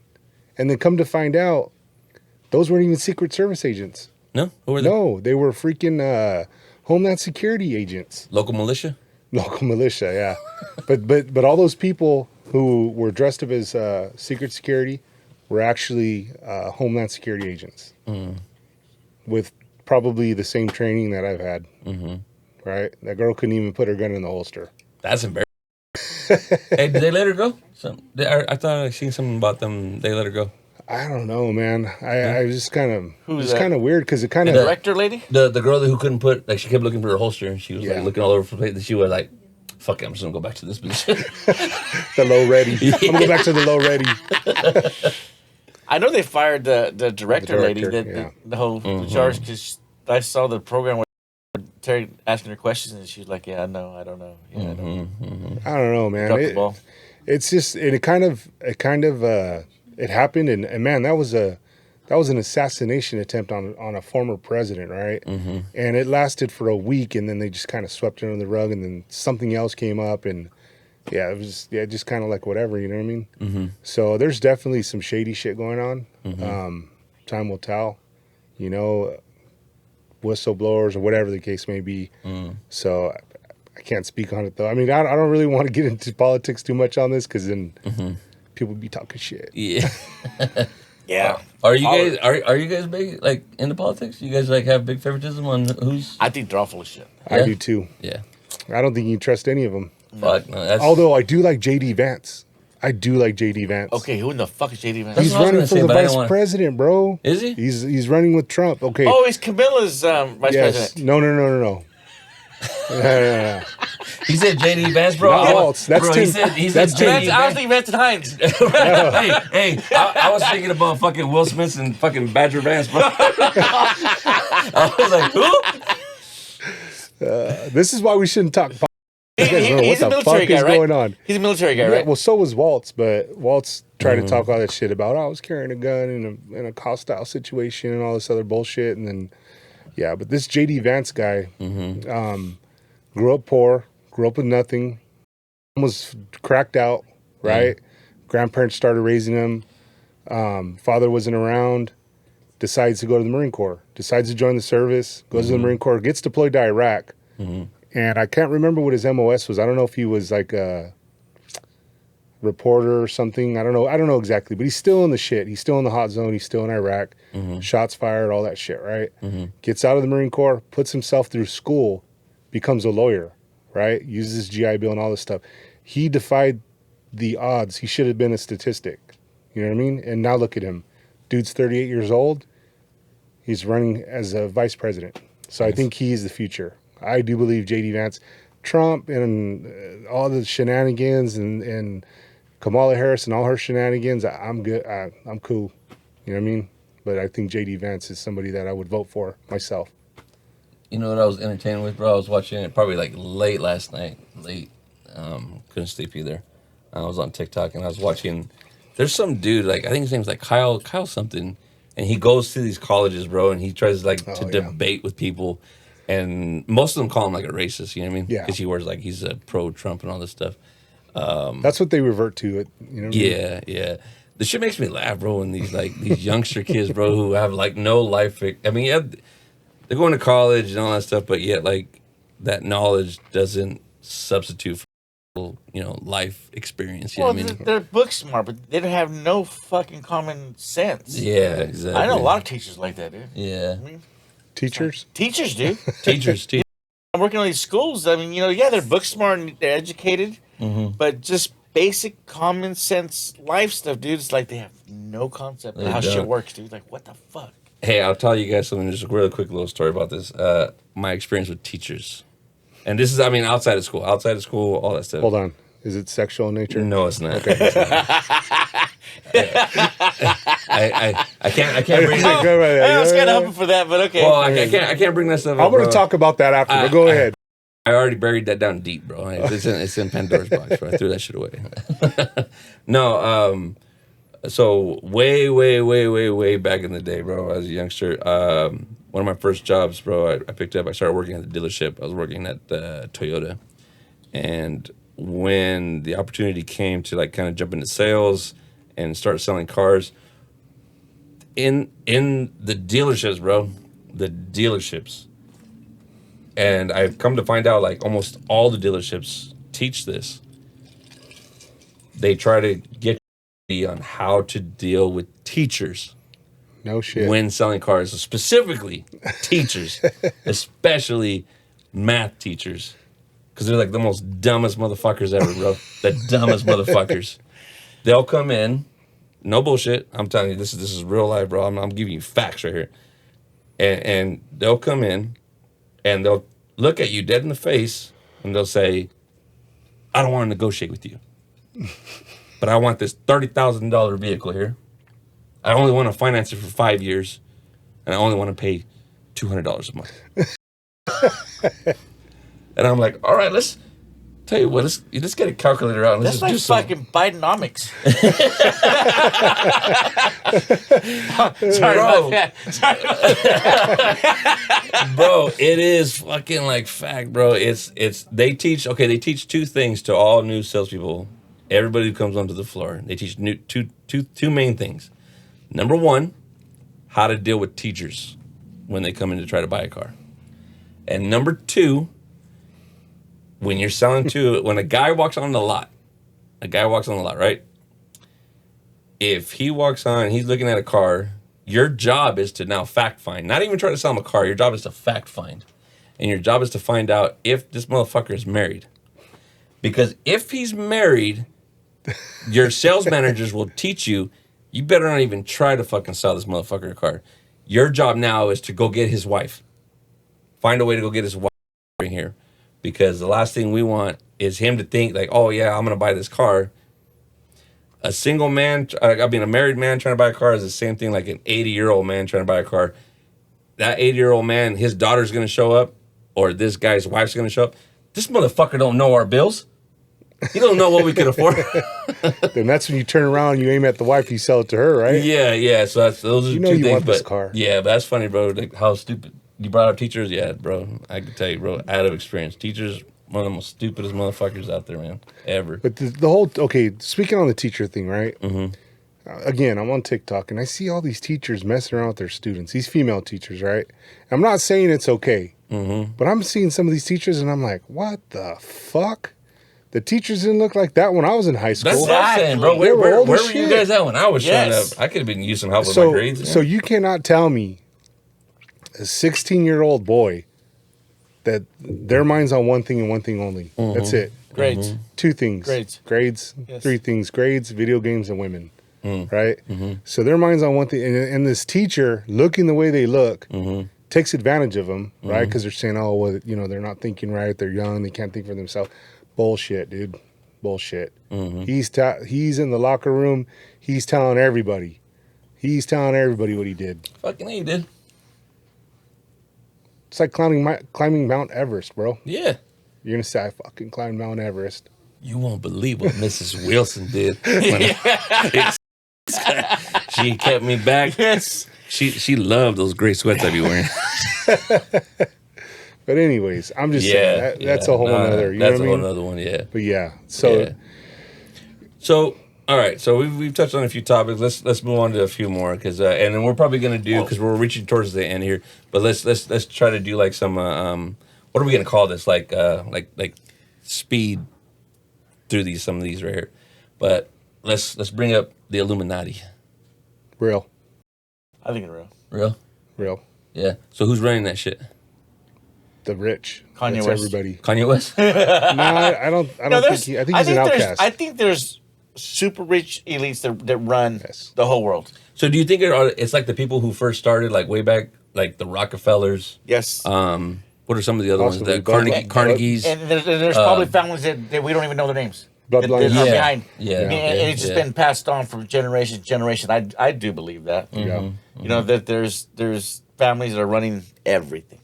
And then come to find out, those weren't even Secret Service agents. No, who were they? No, they were freaking, Homeland Security agents, Local militia. local militia. Yeah, but all those people who were dressed up as secret security were actually Homeland Security agents with probably the same training that I've had. Right? That girl couldn't even put her gun in the holster. That's embarrassing. Hey, did they let her go? I thought I seen something about them. They let her go. I don't know, man. I was just kind of Who's it's that? kind of weird because it kind The of director lady? The girl who couldn't put, like, she kept looking for her holster, and she was Yeah. like looking all over the place. And she was like, "Fuck it, I'm just gonna go back to this position." the low ready. I'm gonna go back to the low ready. I know they fired the director lady, director, that yeah. the whole charge, because I saw the program where Terry asking her questions, and she was like, "Yeah, I know, I don't know, yeah, I know." I don't know, man. Drop the ball. It's just it kind of it happened, and man, that was an assassination attempt on a former president, right? And it lasted for a week, and then they just kind of swept it under the rug, and then something else came up, and yeah, it was just kind of like whatever, you know what I mean? So there's definitely some shady shit going on. Time will tell, you know, whistleblowers or whatever the case may be. So I can't speak on it though. I mean, I don't really want to get into politics too much on this because then people be talking shit. Yeah. Yeah. Are you guys big, like, into politics? You guys, like, have big favoritism on who's? I think they're all full of shit. I Yeah? do too. Yeah. I don't think you can trust any of them. Fuck no. That's, Although I do like JD Vance. I do like JD Vance. Okay, who in the fuck is JD Vance? That's He's what I was running gonna for say, the but I vice didn't wanna- president, bro. Is he? He's running with Trump. Okay. Oh, he's Camilla's vice yes. president. No. No. He said JD Vance, bro. No, Waltz. That's bro, Tim. he said That's JD Tim. I was Vance. thinking Vance and Hines. I was thinking about fucking Will Smith and fucking Badger Vance, bro. I was like, who? This is why we shouldn't talk politics. He's a What the military fuck guy, is right? going on? He's a military guy, Yeah, right? well, so was Waltz, but Waltz tried to talk all that shit about, I was carrying a gun in a hostile situation and all this other bullshit. And then, yeah, but this JD Vance guy grew up poor, grew up with nothing, was cracked out, right? Grandparents started raising him. Father wasn't around, decides to go to the Marine Corps, decides to join the service, goes to the Marine Corps, gets deployed to Iraq. And I can't remember what his MOS was. I don't know if he was like a reporter or something. I don't know exactly, but he's still in the shit. He's still in the hot zone. He's still in Iraq. Shots fired, all that shit, right? Gets out of the Marine Corps, puts himself through school, becomes a lawyer, right? Uses his GI Bill and all this stuff. He defied the odds. He should have been a statistic. You know what I mean? And now look at him. Dude's 38 years old. He's running as a vice president. So I think he is the future. I do believe JD Vance, Trump, and all the shenanigans, and Kamala Harris and all her shenanigans. I'm good. I'm cool. You know what I mean? But I think JD Vance is somebody that I would vote for myself. You know what I was entertained with, bro? I was watching it probably like late last night. Couldn't sleep either. I was on TikTok and I was watching. There's some dude, like, I think his name's like Kyle something, and he goes to these colleges, bro, and he tries like to debate with people. And most of them call him like a racist, you know what I mean? Yeah. Because he wears like, he's a pro-Trump and all this stuff. That's what they revert to. It. You know what I mean? Yeah. The shit makes me laugh, bro, when these youngster kids, bro, who have like no life. I mean, yeah, they're going to college and all that stuff, but yet like that knowledge doesn't substitute for, life experience. You know Well, what I mean? they're book smart, but they don't have no fucking common sense. Yeah, exactly. I know a lot of teachers like that, dude. Yeah. I mean, Teachers? teachers, dude. Teachers. I'm working on these schools. I mean, they're book smart and they're educated, but just basic common sense life stuff, dude. It's like they have no concept of They how shit don't. works, dude. Like, what the fuck? Hey, I'll tell you guys something, just a really quick little story about this. My experience with teachers. And this is, I mean, outside of school, all that stuff. Hold on. Is it sexual in nature? No, it's not. Okay. I can't bring that. I was kind of hoping for that, but okay. Well, I can't bring that stuff up. I'm going to bro. talk about that after, but go ahead. I already buried that down deep, bro. It's in Pandora's box, bro. I threw that shit away. No, so way back in the day, bro, as a youngster, one of my first jobs, bro, I picked up, I started working at the dealership. I was working at Toyota. And when the opportunity came to like kind of jump into sales and start selling cars, in the dealerships, bro, And I've come to find out, like, almost all the dealerships teach this. They try to get you on how to deal with teachers. No shit. When selling cars, specifically teachers, especially math teachers, because they're like the most dumbest motherfuckers ever, bro. The dumbest motherfuckers. They'll come in, no bullshit. I'm telling you, this is real life, bro. I'm giving you facts right here. And they'll come in, and they'll look at you dead in the face, and they'll say, "I don't want to negotiate with you, but I want this $30,000 vehicle here. I only want to finance it for 5 years, and I only want to pay $200 a month." And I'm like, all right, let's tell you what, let's get a calculator out. And let's That's just like do some. fucking Bidenomics. Sorry Bro. about that. Sorry about that. Bro, it is fucking like fact, bro. They teach two things to all new salespeople. Everybody who comes onto the floor, they teach two main things. Number one, how to deal with teachers when they come in to try to buy a car. And number two, when you're selling when a guy walks on the lot, right? If he walks on, he's looking at a car, your job is to now fact find. Not even try to sell him a car, your job is to fact find. And your job is to find out if this motherfucker is married. Because if he's married, your sales managers will teach you, you better not even try to fucking sell this motherfucker a car. Your job now is to go get his wife. Find a way to go get his wife in here. Because the last thing we want is him to think like, oh yeah, I'm going to buy this car. A single man, a married man trying to buy a car is the same thing like an 80-year-old man trying to buy a car. That 80-year-old man, his daughter's going to show up, or this guy's wife's going to show up. This motherfucker don't know our bills. He don't know what we could afford. Then that's when you turn around and you aim at the wife, you sell it to her, right? Yeah. So those are You know two you things. want this But car. yeah, but that's funny, bro. Like how stupid. You brought up teachers? Yeah, bro. I can tell you, bro, out of experience. Teachers, one of the most stupidest motherfuckers out there, man. Ever. But the whole, okay, speaking on the teacher thing, right? Mm-hmm. Again, I'm on TikTok and I see all these teachers messing around with their students, these female teachers, right? I'm not saying it's okay, but I'm seeing some of these teachers and I'm like, what the fuck? The teachers didn't look like that when I was in high school. That's what I'm saying, bro. They were Where old were as you shit. guys at when I was showing Yes. up? I could have been using some help with So, my grades. so you cannot tell me a 16-year-old boy that their mind's on one thing and one thing only. That's it. Grades. Two things. Grades. Yes. Three things. Grades, video games, and women. Right? So their mind's on one thing. And this teacher, looking the way they look, takes advantage of them, right? Because they're saying, oh, well, they're not thinking right. They're young. They can't think for themselves. Bullshit, dude. Bullshit. He's in the locker room. He's telling everybody. What he did. Fucking he did. It's like climbing Mount Everest, bro. Yeah. You're going to say, I fucking climbed Mount Everest. You won't believe what Mrs. Wilson did. She kept me back. Yes. She loved those gray sweats I be wearing. But anyways, I'm just saying, that's a whole nother. You know That's what a I whole mean? nother one, yeah. But yeah, so Yeah. So, all right. So we've touched on a few topics. Let's move on to a few more because and then we're probably gonna do because we're reaching towards the end here. But let's try to do like some what are we gonna call this? Like speed through some of these right here. But let's bring up the Illuminati. real. I think it's Real? Yeah. So who's running that shit? The rich. Kanye That's West. everybody. Kanye West? I don't think I think he's an outcast. I think there's super rich elites that run Yes. the whole world. So do you think it's like the people who first started like way back, like the Rockefellers? Yes. What are some of the other ones? Possibly. The Carnegie's. And there's probably families that we don't even know their names. Bloodlines. That are Yeah. behind. Yeah. And it's just Yeah. been passed on from generation to generation. I do believe that. Yeah. You know, that there's families that are running everything.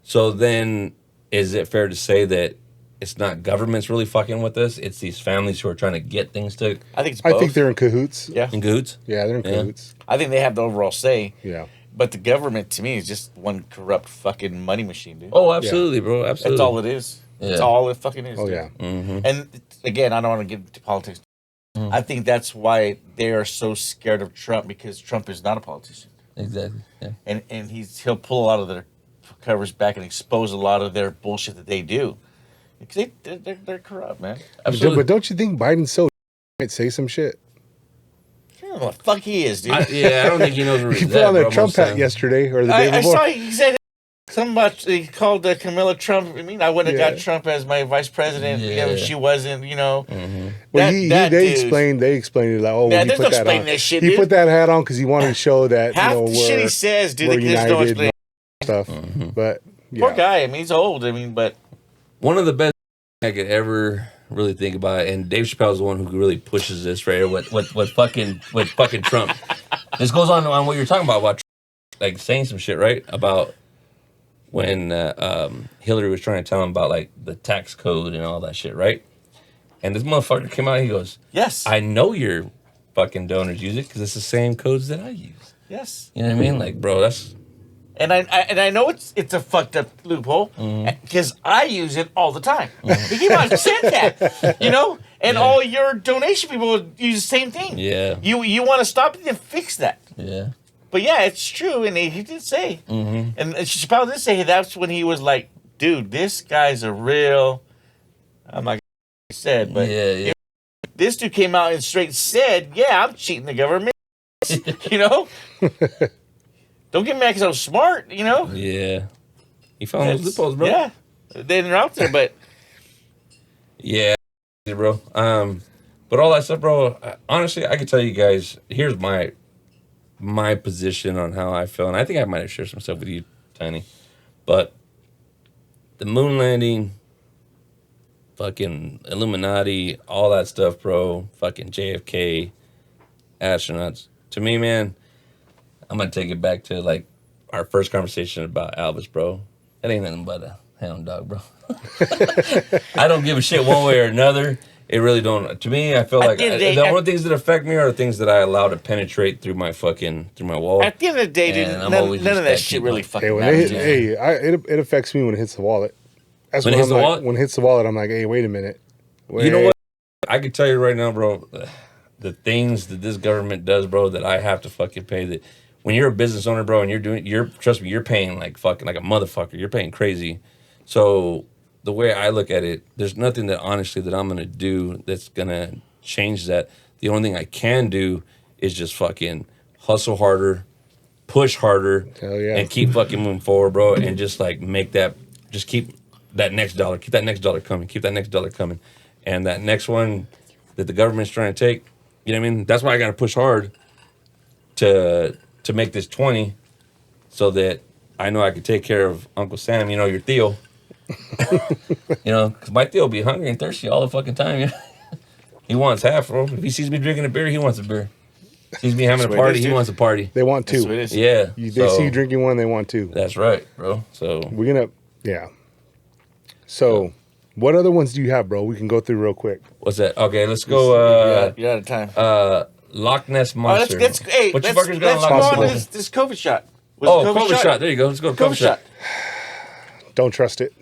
So then, is it fair to say that it's not governments really fucking with us? It's these families who are trying to get things to I think it's both. I think they're in cahoots. Yeah. in cahoots? Yeah, they're in Yeah. cahoots. I think they have the overall say. Yeah. But the government, to me, is just one corrupt fucking money machine, dude. Oh, absolutely, bro. Absolutely. That's all it is. That's Yeah. all it fucking is. Oh dude. yeah. And again, I don't want to get into politics. I think that's why they are so scared of Trump, because Trump is not a politician, Exactly. Yeah. and he'll pull a lot of their covers back and expose a lot of their bullshit that they do. Because they're corrupt, man. Absolutely. But don't you think Biden's so might say some shit? I don't know what the fuck he is, dude. I don't think he knows where He he's put at, on that bro, Trump most hat time. yesterday or the day I before. saw he said something about he called Camilla Trump. I mean, I wouldn't have Yeah. got Trump as my vice president if she wasn't, Well, That they dude's- explained it like, oh, Yeah, he there's put no that explaining on. that shit, He dude. put that hat on because he wanted to show that half you know the shit he says, dude, we're there's no united explanation. and all that stuff. But yeah. Poor guy. I mean, he's old. I mean, but One of the best I could ever really think about, and Dave Chappelle's the one who really pushes this right here with fucking Trump. This goes on what you're talking about Trump, like saying some shit, right? About when Hillary was trying to tell him about like the tax code and all that shit, right? And this motherfucker came out and he goes, yes, I know your fucking donors use it because it's the same codes that I use. yes. You know what I mean? Like, bro, that's... And I know it's a fucked up loophole because I use it all the time. He came out and said that, and all your donation people use the same thing. Yeah. You want to stop it and fix that. Yeah. But yeah, it's true, and he did say, and Chappelle did say that's when he was like, dude, this guy's a real. I'm not gonna say he said, but Yeah. this dude came out and straight said, yeah, I'm cheating the government. Don't get mad because I'm smart, Yeah. He found those loopholes, bro. Yeah, they're out there, but Yeah, bro. But all that stuff, bro. Honestly, I can tell you guys. Here's my position on how I feel, and I think I might have shared some stuff with you, Tiny. But the moon landing, fucking Illuminati, all that stuff, bro. Fucking JFK, astronauts. To me, man, I'm gonna take it back to like our first conversation about Elvis, bro. That ain't nothing but a hound dog, bro. I don't give a shit one way or another. It really don't. To me, I feel like the only things that affect me are the things that I allow to penetrate through my wall. at the end of the day, dude, And I'm none always of that respecting shit really people. fucking When matters. it affects me when it hits the wallet. That's When it hits I'm the like, wallet? When it hits the wallet, I'm like, hey, wait a minute. You know what? I can tell you right now, bro, the things that this government does, bro, that I have to fucking pay. That when you're a business owner, bro, and trust me, you're paying like fucking like a motherfucker. You're paying crazy. So the way I look at it, there's nothing that honestly that I'm gonna do that's gonna change that. The only thing I can do is just fucking hustle harder, push harder, Hell yeah. and keep fucking moving forward, bro, and just like keep that next dollar coming, keep that next dollar coming. And that next one that the government's trying to take, you know what I mean? That's why I got to push hard to make this 20 so that I know I can take care of Uncle Sam, your Theo. Because my Theo be hungry and thirsty all the fucking time. He wants half, bro. If he sees me drinking a beer, he wants a beer. Sees me having a party, he wants a party. They want That's what it two. is. Yeah. They see you drinking one, they want two. That's right, bro. So We're gonna, yeah. So, what other ones do you have, bro? We can go through real quick. what's that? Okay, let's go. You're out of time. Loch Ness Oh, Monster. let's What you fuckers got let's on go Loch Ness on Monster? this COVID shot. Was it COVID shot. There you go. Let's go to COVID shot. Don't trust it.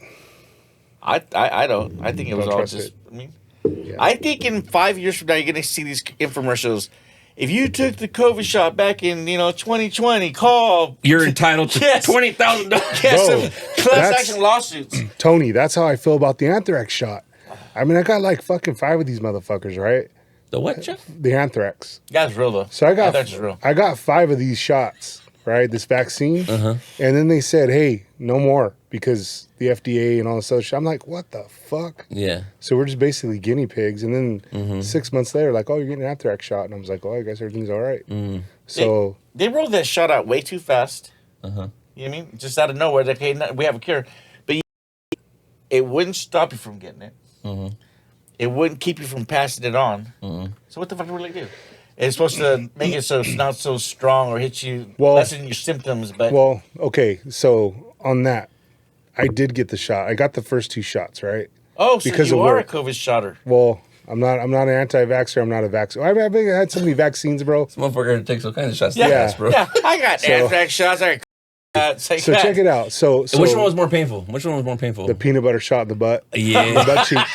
I don't. I think it was Don't all trust just. it. I mean, Yeah. I think in 5 years from now, you're going to see these infomercials. If you took the COVID shot back in 2020, call. You're entitled to Yes. $20,000. Yes, Bro, some class that's- action lawsuits. Tony, that's how I feel about the anthrax shot. I mean, I got like fucking 5 of these motherfuckers, right? The what, Jeff? The anthrax. That's real though. So I got That's real. 5 of these shots, right? This vaccine. Uh-huh. And then they said, hey, no more because the FDA and all this other shit. I'm like, what the fuck? Yeah. So we're just basically guinea pigs. And then 6 months later, like, oh, you're getting an anthrax shot. And I was like, oh, I guess everything's all right. So They rolled that shot out way too fast. Uh-huh. You know what I mean? Just out of nowhere, they hey, we have a cure, but it wouldn't stop you from getting it. It wouldn't keep you from passing it on. So what the fuck would it do? It's supposed to make it so it's not so strong or hit you, lessen your symptoms. But well, okay. So on that, I did get the shot. I got the first 2 shots, right? so because you of are work. a COVID shotter. Well, I'm not an anti-vaxxer. I'm not a vaccine. I had so many vaccines, bro. This motherfucker takes all kinds of shots. Yeah, Yeah, bro. yeah. I got anthrax shots. I got So check it out. So Which one was more painful? the peanut butter shot in the butt? Yeah. The butt cheek.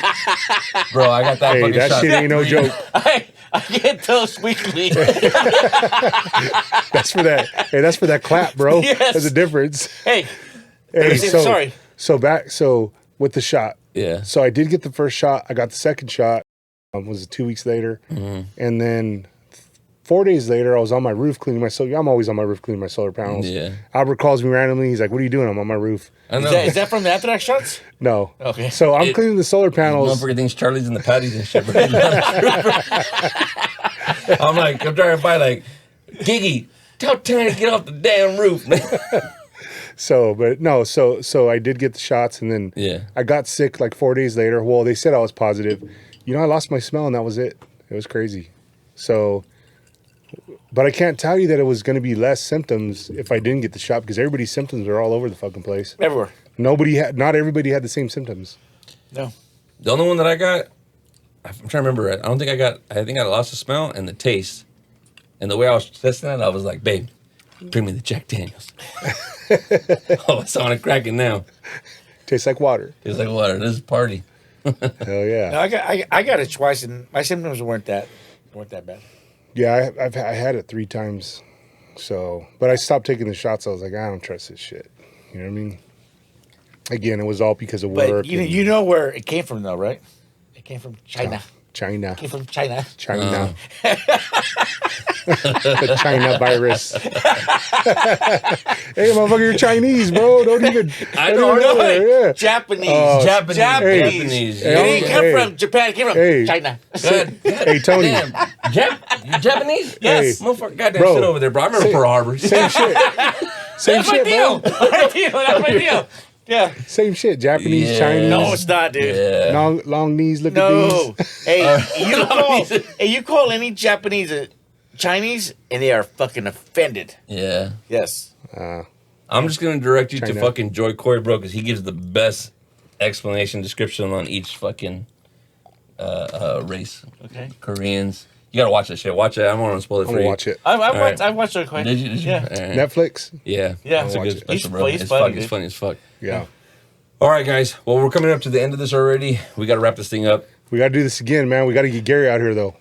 Bro, I got that Hey, fucking that shot. shit ain't no joke. I get those weekly. That's for that. Hey, that's for that clap, bro. Yes. There's a difference. Hey, Hey, Sorry. So with the shot. Yeah. So I did get the first shot. I got the second shot. Was it 2 weeks later? Mm-hmm. And then 4 days later, I was on my roof cleaning my solar. I'm always on my roof cleaning my solar panels. Yeah. Albert calls me randomly. He's like, "What are you doing?" I'm on my roof. I know. Is that from the anthrax shots? No. Okay. So I'm cleaning the solar panels. Motherfucker thinks Charlie's in the patties and shit. Bro. I'm trying to buy like, Giggy, tell Tanner to get off the damn roof, man. So I did get the shots, and then Yeah. I got sick like 4 days later. Well, they said I was positive. I lost my smell, and that was it. It was crazy. So, but I can't tell you that it was going to be less symptoms if I didn't get the shot, because everybody's symptoms are all over the fucking place. Everywhere. Not everybody had the same symptoms. No. The only one that I got, I'm trying to remember it. I think I lost the smell and the taste. And the way I was testing it, I was like, babe, bring me the Jack Daniels. Oh, it's on a cracking now. Tastes like water. It's like water. This is a party. Hell yeah. No, I got it twice, and my symptoms weren't that bad. Yeah, I had it 3 times. So, but I stopped taking the shots. I was like, I don't trust this shit. You know what I mean? Again, it was all because of work. But you know where it came from, though, right? It came from China. China. It came from China. China. The China virus. Hey, motherfucker, you're Chinese, bro. Don't even. I don't know. Yeah. Japanese. Japanese. Japanese. Hey, It didn't come from Japan. It came from China. Hey, Tony. Damn. You Japanese? Yes. Hey. Motherfucker, goddamn Bro. shit over there, bro. I remember Pearl Harbor. Same shit. Same That's my shit, deal. bro. That's my deal. Yeah. Same shit. Japanese, Yeah. Chinese. No, it's not, dude. Yeah. Long knees, look No. at these. Hey, you call any Japanese Chinese, and they are fucking offended. Yeah. Yes. I'm just going to direct you to China. fucking Joy Coy, bro, because he gives the best explanation, description on each fucking race. Okay. Koreans. You got to watch that shit. Watch it. I don't want to spoil it I'm for gonna you. watch it. I watched it quite. Did you? Yeah. All right. Netflix. Yeah. Yeah. It's a I'll good watch it. special, He's- bro. he's It's funny, fucking dude. funny as fuck. Yeah. All right, guys. Well, we're coming up to the end of this already. We got to wrap this thing up. We got to do this again, man. We got to get Gary out here, though.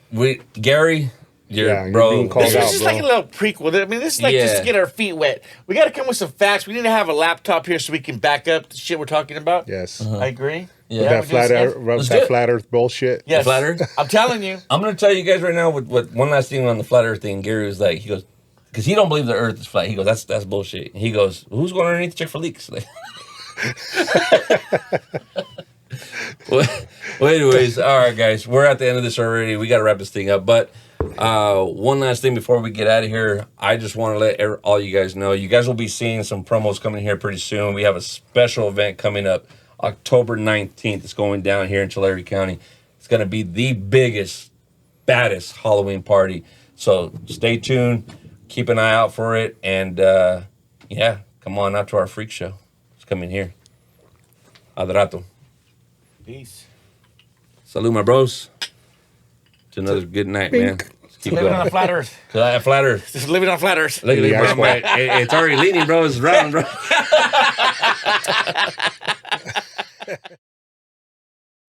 Gary, you're bro. being called This out, is just bro. like a little prequel. I mean, this is like just Yeah. to get our feet wet. We got to come with some facts. We need to have a laptop here so we can back up the shit we're talking about. Yes. I agree. Yeah. That we do this again? Let's do it. flat Earth bullshit. Yes. Flat Earth? I'm telling you. I'm going to tell you guys right now what one last thing on the flat Earth thing. Gary was like, he goes, because he don't believe the Earth is flat. He goes, that's bullshit. He goes, who's going underneath to check for leaks? Well, anyways, all right, guys, we're at the end of this already. We got to wrap this thing up. But one last thing before we get out of here, I just want to let all you guys know. You guys will be seeing some promos coming here pretty soon. We have a special event coming up October 19th. It's going down here in Tulare County. It's going to be the biggest, baddest Halloween party. So stay tuned. Keep an eye out for it. And, yeah, come on out to our freak show. It's coming here. Adorato. Peace. Salud, my bros. It's another good night, man. Let's keep Living on going. a flat Earth. Flat Earth. Just living on flat Earth. Look at Yeah, it, bro. It's already leaning, bro. It's round, bro.